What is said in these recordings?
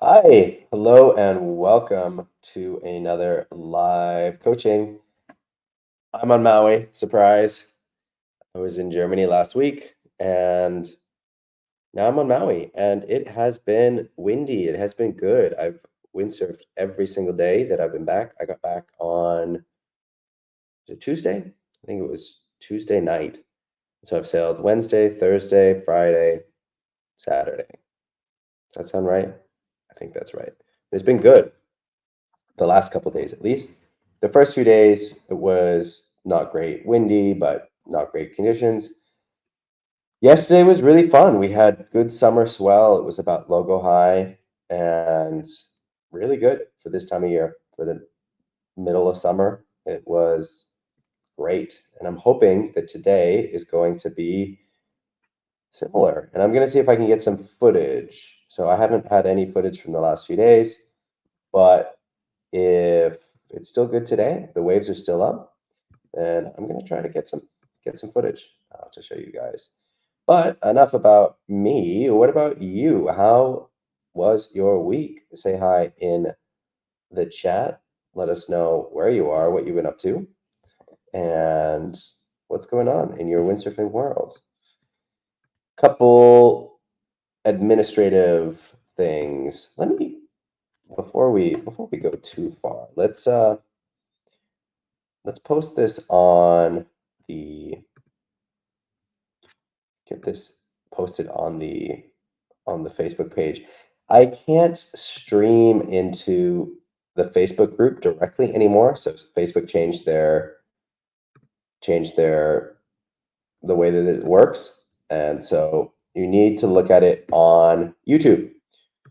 Hi, hello, and welcome to another live coaching. I'm on Maui, surprise. I was in Germany last week and now I'm on Maui, and it has been windy. It has been good. I've windsurfed every single day that I've been back. I got back on was it Tuesday? I think it was Tuesday night. So I've sailed Wednesday, Thursday, Friday, Saturday. Does that sound right? I think that's right. It's been good. The last couple days at least. The first few days it was not great, windy, but not great conditions. Yesterday was really fun. We had good summer swell. It was about logo high and really good for this time of year, for the middle of summer. It was great. And I'm hoping that today is going to be similar. And I'm going to see if I can get some footage. So I haven't had any footage from the last few days, but if it's still good today, the waves are still up, and I'm gonna try to get some footage to show you guys. But enough about me. What about you? How was your week? Say hi in the chat. Let us know where you are, what you've been up to, and what's going on in your windsurfing world. Couple administrative things. Let me before we go too far, let's post this on the get this posted on the Facebook page. I can't stream into the Facebook group directly anymore. So Facebook changed their the way that it works. And so you need to look at it on YouTube.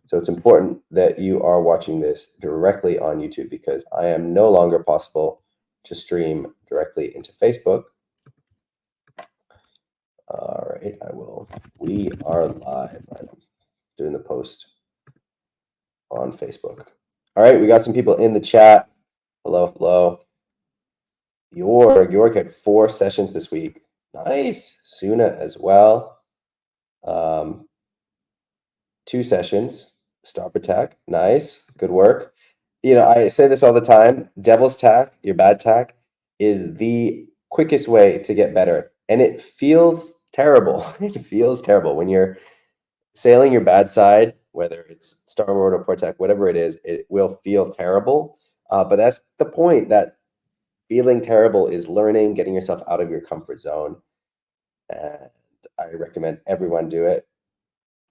So it's important that you are watching this directly on YouTube because I am no longer possible to stream directly into Facebook. All right, we are live. I'm doing the post on Facebook. All right, we got some people in the chat. Hello, hello. York had 4 sessions this week. Nice. Suna as well. 2 sessions. Starboard tack. Nice. Good work. I say this all the time. Devil's tack, your bad tack, is the quickest way to get better. And it feels terrible. It feels terrible when you're sailing your bad side, whether it's starboard or port tack, whatever it is, it will feel terrible. But that's the point. That feeling terrible is learning, getting yourself out of your comfort zone. And I recommend everyone do it.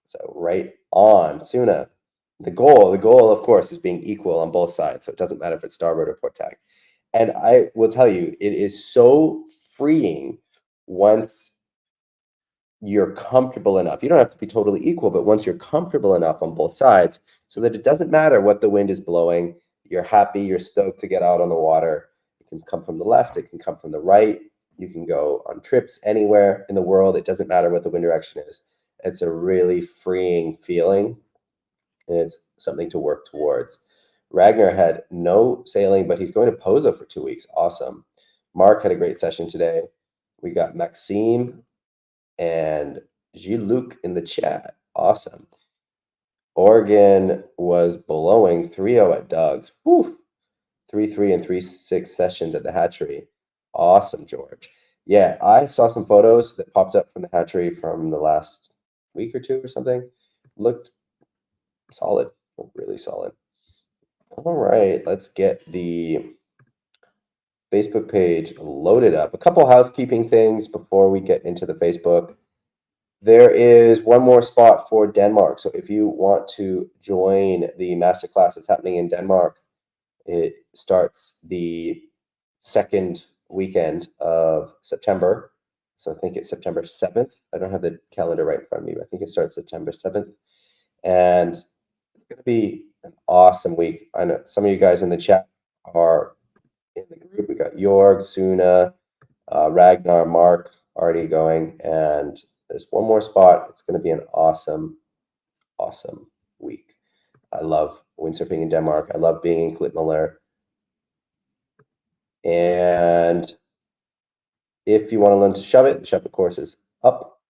So right on, Suna. The goal, of course, is being equal on both sides. So it doesn't matter if it's starboard or port tack. And I will tell you, it is so freeing once you're comfortable enough. You don't have to be totally equal, but once you're comfortable enough on both sides so that it doesn't matter what the wind is blowing, you're happy, you're stoked to get out on the water. It can come from the left, it can come from the right. You can go on trips anywhere in the world. It doesn't matter what the wind direction is. It's a really freeing feeling, and it's something to work towards. Ragnar had no sailing, but he's going to Pozo for 2 weeks. Awesome. Mark had a great session today. We got Maxime and Gilles-Luc in the chat. Awesome. Oregon was blowing 3-0 at Doug's. Whew. 3-3 and 3-6 sessions at the hatchery. Awesome, George. Yeah, I saw some photos that popped up from the hatchery from the last week or two or something. Looked solid. Looked really solid. All right, let's get the Facebook page loaded up. A couple housekeeping things before we get into the Facebook. There is one more spot for Denmark. So if you want to join the masterclass that's happening in Denmark, it starts the second weekend of September. So I think it's September 7th. I don't have the calendar right in front of me, but I think it starts September 7th. And it's going to be an awesome week. I know some of you guys in the chat are in the group. We got Jorg, Suna, Ragnar, Mark already going, and there's one more spot. It's going to be an awesome, awesome week. I love windsurfing in Denmark. I love being in Klitmøller. And if you want to learn to shove it, the shove it course is up.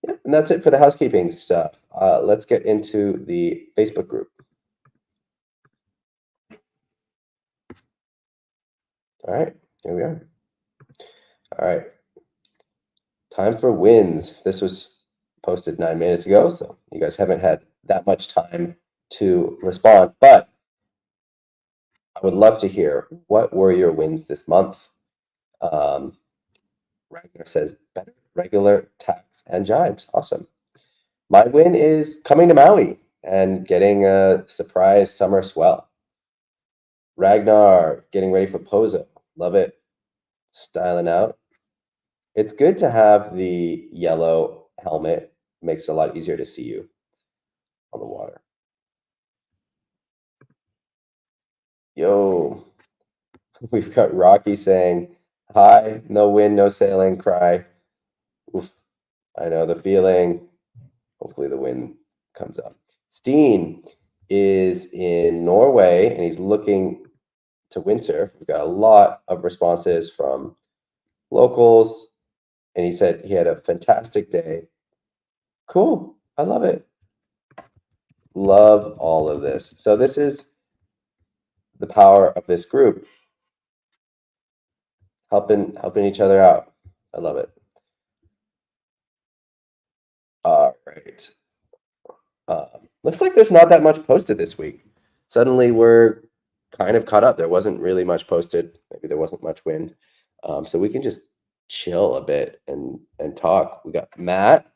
Yeah, And that's it for the housekeeping stuff. Let's get into the Facebook group. All right, here we are. All right, time for wins. This was posted 9 minutes ago, so you guys haven't had that much time to respond, but I would love to hear, what were your wins this month? Ragnar says, better regular tax and jibes. Awesome. My win is coming to Maui and getting a surprise summer swell. Ragnar getting ready for Pozo. Love it. Styling out. It's good to have the yellow helmet. Makes it a lot easier to see you on the water. Yo, we've got Rocky saying, hi, no wind, no sailing, cry. Oof, I know the feeling. Hopefully the wind comes up. Steen is in Norway and he's looking to windsurf. We've got a lot of responses from locals, and he said he had a fantastic day. Cool. I love it. Love all of this. So this is the power of this group, helping each other out. I love it. All right. Looks like there's not that much posted this week. Suddenly we're kind of caught up. There wasn't really much posted. Maybe there wasn't much wind. So we can just chill a bit and talk. We got Matt.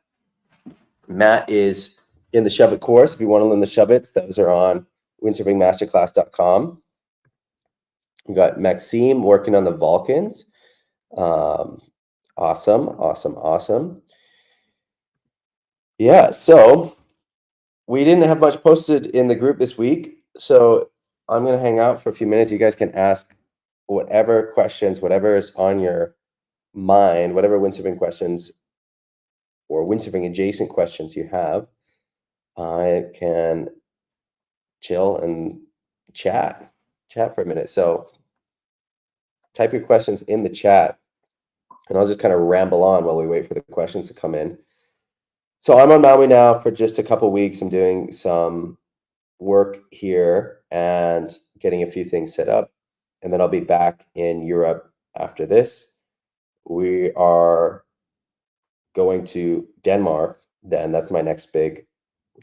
Matt is in the Shove It course. If you want to learn the Shove It's, those are on windsurfingmasterclass.com. We got Maxime working on the Vulcans. Awesome. Yeah, so we didn't have much posted in the group this week, so I'm going to hang out for a few minutes. You guys can ask whatever questions, whatever is on your mind, whatever windsurfing questions or windsurfing adjacent questions you have. I can chill and chat for a minute. So type your questions in the chat, and I'll just kind of ramble on while we wait for the questions to come in. So I'm on Maui now for just a couple weeks. I'm doing some work here and getting a few things set up, and then I'll be back in Europe after this. We are going to Denmark then. That's my next big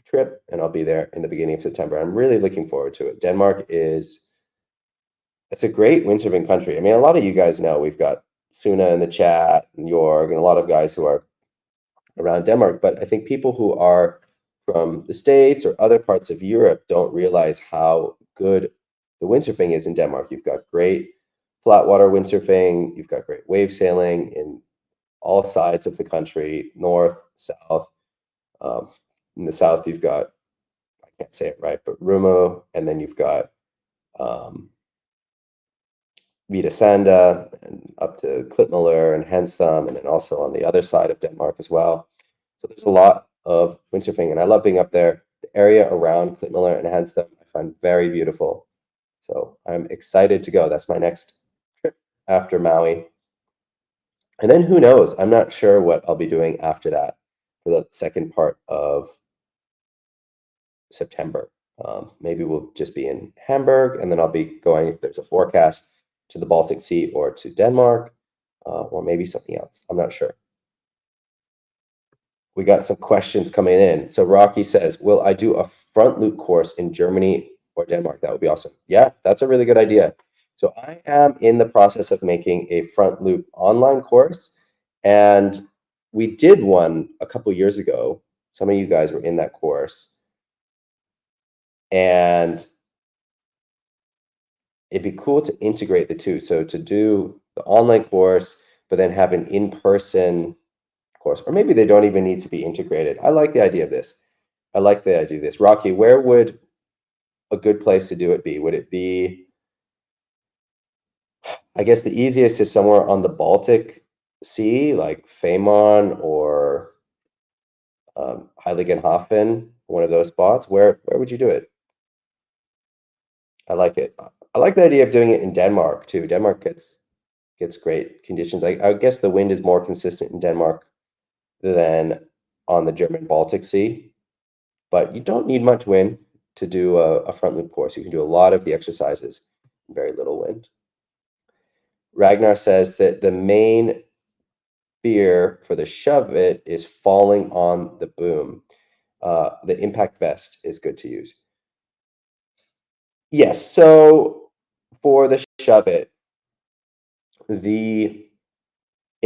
trip, and I'll be there in the beginning of September. I'm really looking forward to it. Denmark it's a great windsurfing country. I mean, a lot of you guys know, we've got Suna in the chat and Jorg and a lot of guys who are around Denmark, but I think people who are from the States or other parts of Europe don't realize how good the windsurfing is in Denmark. You've got great flat water windsurfing, you've got great wave sailing in all sides of the country, north, south. In the south, you've got, I can't say it right, but Rumo, and then you've got Vita Sanda and up to Klitmøller and Henstham, and then also on the other side of Denmark as well. So there's a lot of windsurfing, and I love being up there. The area around Klitmøller and Henstham I find very beautiful. So I'm excited to go. That's my next trip after Maui. And then who knows? I'm not sure what I'll be doing after that for the second part of September. Maybe we'll just be in Hamburg, and then I'll be going, if there's a forecast, to the Baltic Sea or to Denmark, or maybe something else. I'm not sure. We got some questions coming in. So Rocky says, will I do a front loop course in Germany or Denmark? That would be awesome. Yeah, that's a really good idea. So I am in the process of making a front loop online course, and we did one a couple years ago. Some of you guys were in that course, and it'd be cool to integrate the two. So to do the online course, but then have an in-person course, or maybe they don't even need to be integrated. I like the idea of this. Rocky, where would a good place to do it be? Would it be, I guess the easiest is somewhere on the Baltic Sea, like Fehmarn or Heiligenhafen, one of those spots. Where would you do it? I like it. I like the idea of doing it in Denmark too. Denmark gets great conditions. I guess the wind is more consistent in Denmark than on the German Baltic Sea, but you don't need much wind to do a front loop course. You can do a lot of the exercises in very little wind. Ragnar says that the main fear for the shove it is falling on the boom. The impact vest is good to use. Yes, so for the shove it, the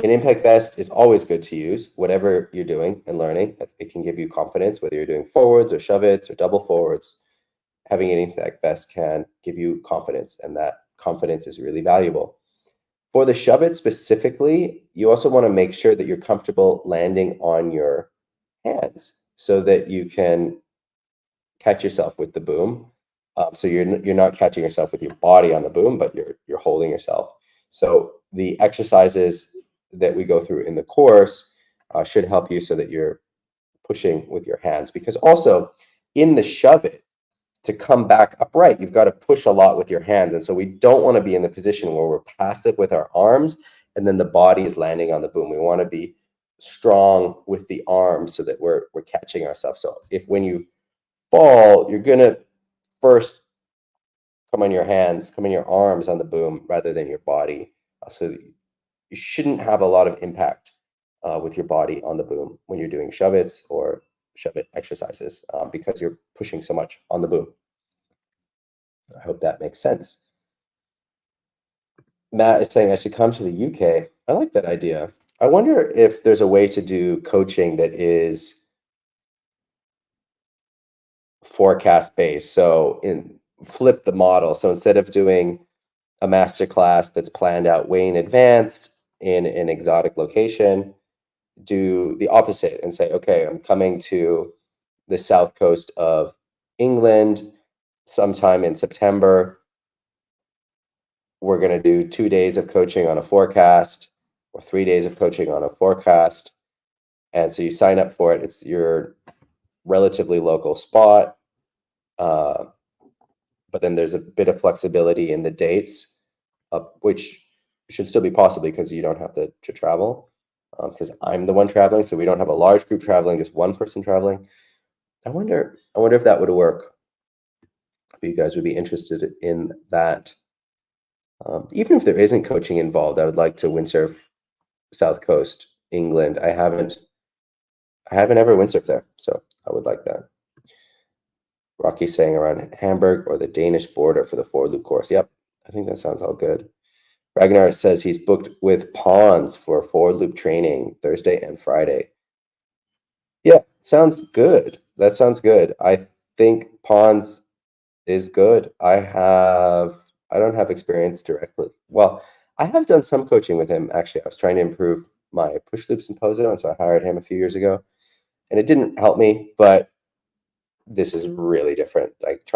an impact vest is always good to use, whatever you're doing and learning. It can give you confidence, whether you're doing forwards or shove its or double forwards. Having an impact vest can give you confidence, and that confidence is really valuable. For the shove it specifically, you also want to make sure that you're comfortable landing on your hands so that you can catch yourself with the boom. So you're not catching yourself with your body on the boom, but you're holding yourself. So the exercises that we go through in the course should help you so that you're pushing with your hands. Because also in the shove it, to come back upright, you've got to push a lot with your hands. And so we don't want to be in the position where we're passive with our arms and then the body is landing on the boom. We want to be strong with the arms so that we're catching ourselves. So if when you fall, you're going to first come on your hands, come on your arms on the boom rather than your body. So you shouldn't have a lot of impact with your body on the boom when you're doing shove-its or shove-it exercises because you're pushing so much on the boom. I hope that makes sense. Matt is saying I should come to the UK. I like that idea. I wonder if there's a way to do coaching that is forecast based. So flip the model. So instead of doing a master class that's planned out way in advance in an exotic location, do the opposite and say, okay, I'm coming to the south coast of England sometime in September. We're going to do 2 days of coaching on a forecast or 3 days of coaching on a forecast. And so you sign up for it. It's your relatively local spot. But then there's a bit of flexibility in the dates, which should still be possible because you don't have to travel. Because I'm the one traveling, so we don't have a large group traveling, just one person traveling. I wonder if that would work. If you guys would be interested in that. Even if there isn't coaching involved, I would like to windsurf South Coast, England. I haven't ever windsurfed there, so I would like that. Rocky's saying around Hamburg or the Danish border for the forward loop course. Yep, I think that sounds all good. Ragnar says he's booked with Pawns for forward loop training Thursday and Friday. Yeah, sounds good. That sounds good. I think Pawns is good. I don't have experience directly. Well, I have done some coaching with him, actually. I was trying to improve my push loop symposio, and so I hired him a few years ago. And it didn't help me, but this is really different. Like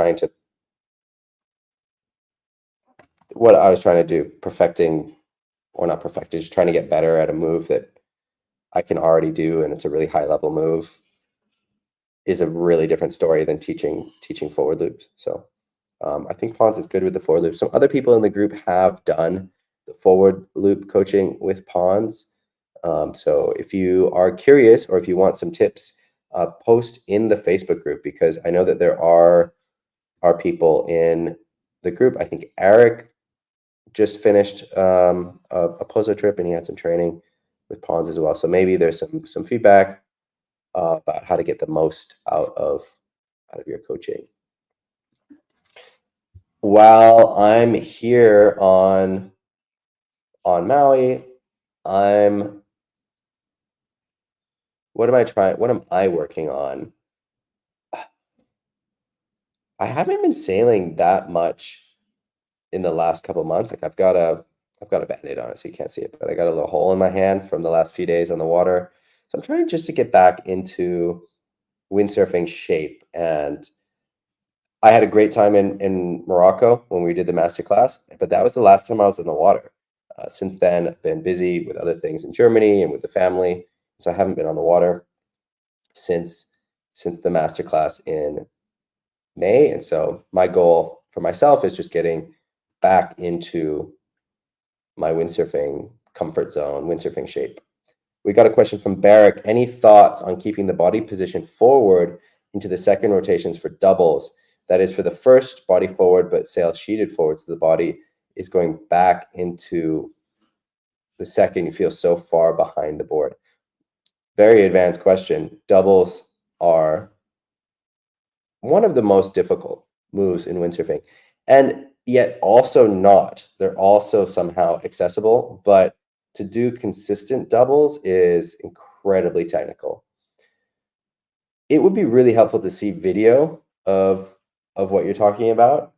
what I was trying to do, perfecting, or not perfecting, just trying to get better at a move that I can already do, and it's a really high level move, is a really different story than teaching forward loops. So I think Pons is good with the forward loop. Some other people in the group have done the forward loop coaching with Pons. So if you are curious or if you want some tips, post in the Facebook group, because I know that there are people in the group. I think Eric just finished a Pozo trip and he had some training with Pons as well. So maybe there's some feedback about how to get the most out of your coaching. While I'm here on Maui, what am I working on? I haven't been sailing that much in the last couple months. Like I've got a Band-Aid on it, so you can't see it, but I got a little hole in my hand from the last few days on the water. So I'm trying just to get back into windsurfing shape. And I had a great time in Morocco when we did the master class, but that was the last time I was in the water. Since then, I've been busy with other things in Germany and with the family, so I haven't been on the water since the master class in May. And so my goal for myself is just getting back into my windsurfing comfort zone, windsurfing shape. We got a question from Barrick. Any thoughts on keeping the body position forward into the second rotations for doubles? That is for the first body forward, but sail sheeted forward. So the body is going back into the second. You feel so far behind the board. Very advanced question. Doubles are one of the most difficult moves in windsurfing, and yet also not. They're also somehow accessible, but to do consistent doubles is incredibly technical. It would be really helpful to see video of what you're talking about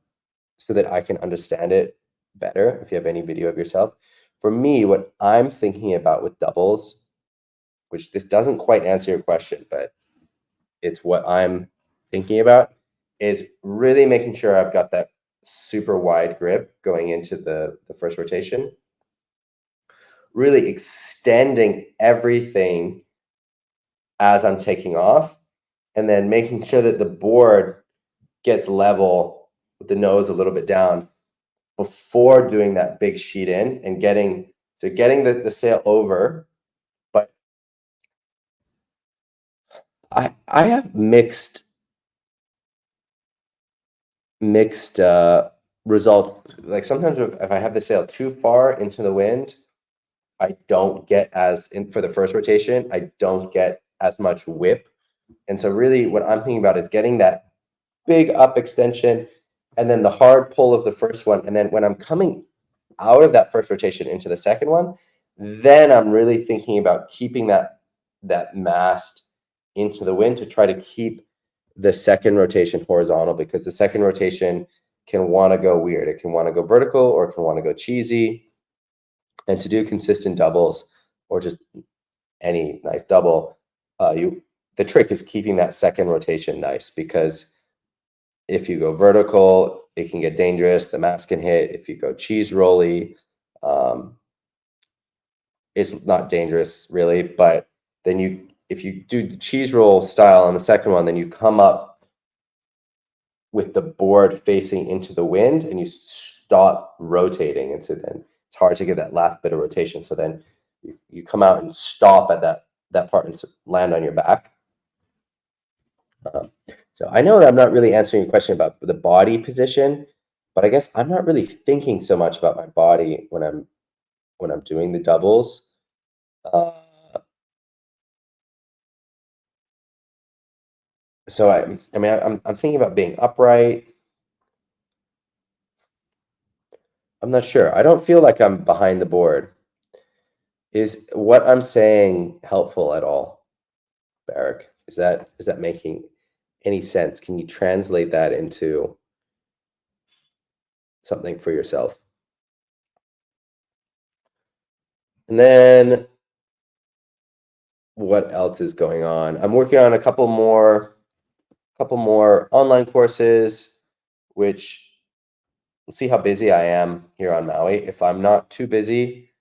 so that I can understand it better if you have any video of yourself. For me, what I'm thinking about with doubles, which this doesn't quite answer your question, but it's what I'm thinking about, is really making sure I've got that super wide grip going into the first rotation, really extending everything as I'm taking off, and then making sure that the board gets level with the nose a little bit down before doing that big sheet in and getting the sail over. But I have mixed results. Like sometimes if I have the sail too far into the wind, I don't get as in for the first rotation, I don't get as much whip. And so really what I'm thinking about is getting that big up extension and then the hard pull of the first one. And then when I'm coming out of that first rotation into the second one, then I'm really thinking about keeping that mast into the wind to try to keep the second rotation horizontal, because the second rotation can want to go weird. It can want to go vertical or it can want to go cheesy. And to do consistent doubles or just any nice double, the trick is keeping that second rotation nice, because if you go vertical, it can get dangerous. The mast can hit. If you go cheese rolly, it's not dangerous really. But then if you do the cheese roll style on the second one, then you come up with the board facing into the wind and you stop rotating. And so then it's hard to get that last bit of rotation. So then you come out and stop at that part and land on your back. So I know that I'm not really answering your question about the body position, but I guess I'm not really thinking so much about my body when I'm doing the doubles. Uh, so I mean I'm thinking about being upright. I'm not sure. I don't feel like I'm behind the board. Is what I'm saying helpful at all, Barrick? Is that making any sense? Can you translate that into something for yourself? And then what else is going on? I'm working on a couple more online courses, which we'll see how busy I am here on Maui. If I'm not too busy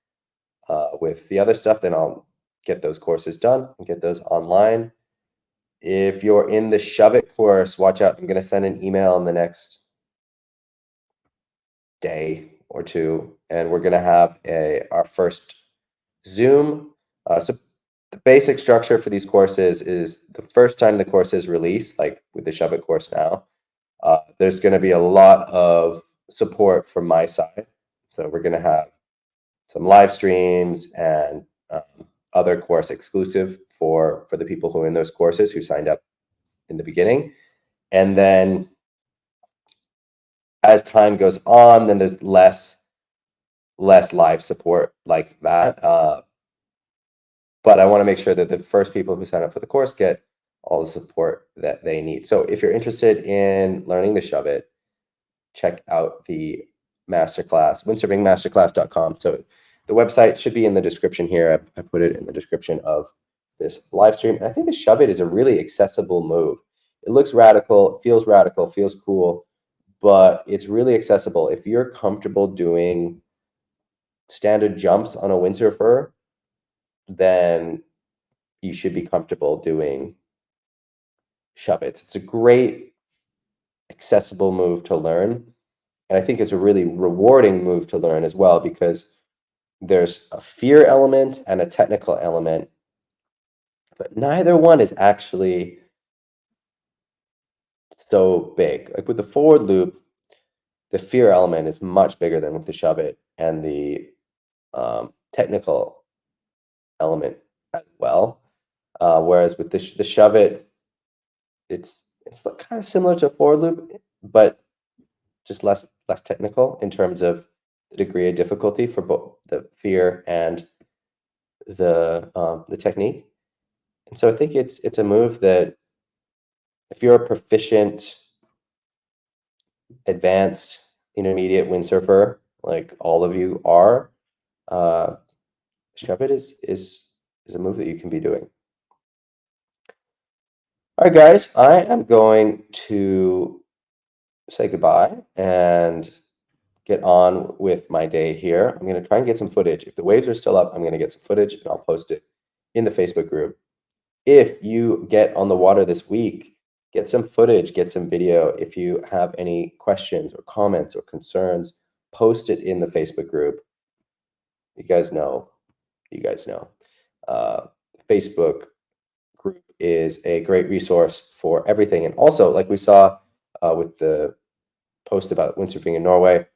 with the other stuff, then I'll get those courses done and get those online. If you're in the Shove It course, watch out. I'm going to send an email in the next day or two, and we're going to have our first Zoom. So the basic structure for these courses is the first time the course is released, like with the Shove It course now, there's going to be a lot of support from my side. So we're going to have some live streams and other course exclusive for the people who are in those courses who signed up in the beginning. And then as time goes on, then there's less live support like that. But I want to make sure that the first people who sign up for the course get all the support that they need. So if you're interested in learning the Shove It, check out the masterclass, windsurfingmasterclass.com. So the website should be in the description here. I put it in the description of this live stream. And I think the Shove It is a really accessible move. It looks radical, feels cool, but it's really accessible. If you're comfortable doing standard jumps on a windsurfer, then you should be comfortable doing Shove It. It's a great accessible move to learn. And I think it's a really rewarding move to learn as well, because There's a fear element and a technical element, but neither one is actually so big. Like with the forward loop, the fear element is much bigger than with the shove it, and the technical element as well. Whereas with the shove it, it's like kind of similar to a forward loop, but just less technical in terms of the degree of difficulty for both the fear and the technique. And so I think it's a move that if you're a proficient, advanced, intermediate windsurfer, like all of you are, uh, shove it is a move that you can be doing. All right, guys, I am going to say goodbye and get on with my day here. I'm going to try and get some footage. If the waves are still up, I'm going to get some footage and I'll post it in the Facebook group. If you get on the water this week, get some footage, get some video. If you have any questions or comments or concerns, post it in the Facebook group. You guys know. You guys know. Facebook group is a great resource for everything. And also, like we saw with the post about windsurfing in Norway,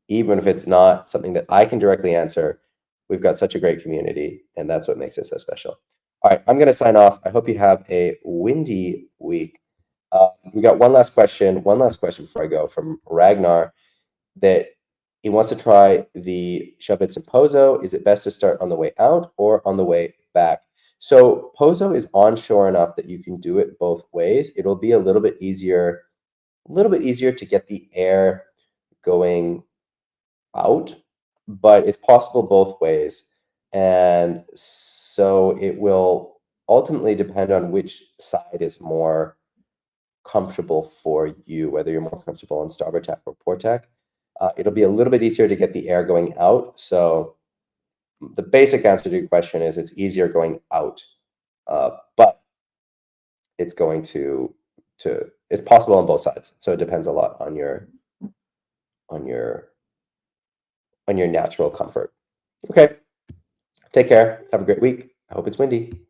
even if it's not something that I can directly answer, we've got such a great community, and that's what makes it so special. All right, I'm going to sign off. I hope you have a windy week. We got one last question before I go from Ragnar, that he wants to try the shove it and pozo. Is it best to start on the way out or on the way back? So pozo is onshore enough that you can do it both ways. It'll be a little bit easier to get the air going out, but it's possible both ways. And so it will ultimately depend on which side is more comfortable for you, whether you're more comfortable on starboard tack or port tack. It'll be a little bit easier to get the air going out. So the basic answer to your question is it's easier going out, but it's going to it's possible on both sides. So it depends a lot on your on your on your natural comfort. Okay. Take care. Have a great week. I hope it's windy.